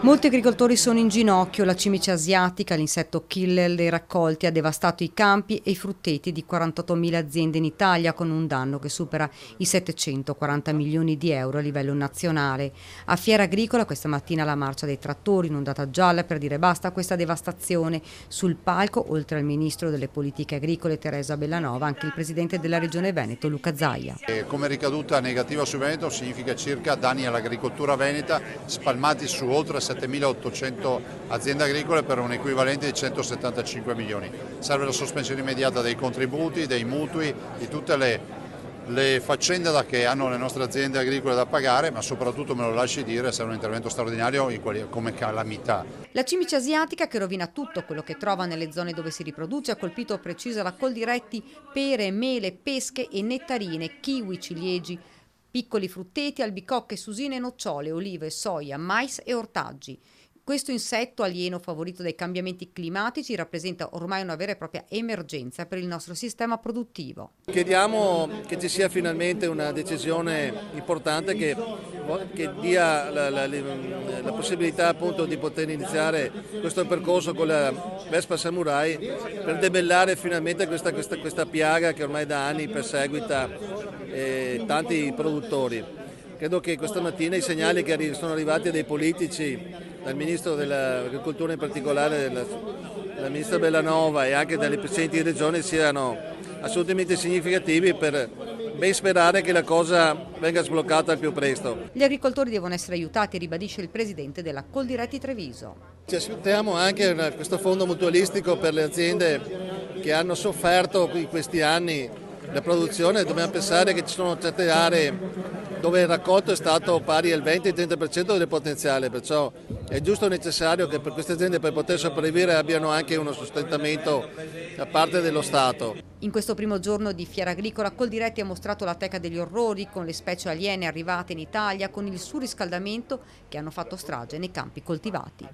Molti agricoltori sono in ginocchio, la cimice asiatica, l'insetto killer dei raccolti, ha devastato i campi e i frutteti di 48.000 aziende in Italia con un danno che supera i 740 milioni di euro a livello nazionale. A Fiera Agricola questa mattina la marcia dei trattori in ondata gialla per dire basta a questa devastazione. Sul palco, oltre al ministro delle politiche agricole Teresa Bellanova, anche il presidente della regione Veneto Luca Zaia. Come ricaduta negativa su Veneto significa circa danni all'agricoltura veneta spalmati su oltre 7.800 aziende agricole per un equivalente di 175 milioni. Serve la sospensione immediata dei contributi, dei mutui, di tutte le faccende che hanno le nostre aziende agricole da pagare, ma soprattutto, me lo lasci dire, serve un intervento straordinario come calamità. La cimice asiatica, che rovina tutto quello che trova nelle zone dove si riproduce, ha colpito, precisa la Coldiretti, pere, mele, pesche e nettarine, kiwi, ciliegi, piccoli frutteti, albicocche, susine, nocciole, olive, soia, mais e ortaggi. Questo insetto alieno favorito dai cambiamenti climatici rappresenta ormai una vera e propria emergenza per il nostro sistema produttivo. Chiediamo che ci sia finalmente una decisione importante che dia la possibilità appunto di poter iniziare questo percorso con la Vespa Samurai per debellare finalmente questa piaga che ormai da anni perseguita tanti produttori. Credo che questa mattina i segnali che sono arrivati dai politici, dal Ministro dell'Agricoltura in particolare, dalla Ministra Bellanova e anche dalle presidenti di regione siano assolutamente significativi per ben sperare che la cosa venga sbloccata al più presto. Gli agricoltori devono essere aiutati, ribadisce il presidente della Coldiretti Treviso. Ci aspettiamo anche questo fondo mutualistico per le aziende che hanno sofferto in questi anni la produzione. Dobbiamo pensare che ci sono certe aree dove il raccolto è stato pari al 20-30% del potenziale, perciò è giusto e necessario che per queste aziende, per poter sopravvivere, abbiano anche uno sostentamento da parte dello Stato. In questo primo giorno di Fiera Agricola, Coldiretti ha mostrato la teca degli orrori con le specie aliene arrivate in Italia con il surriscaldamento che hanno fatto strage nei campi coltivati.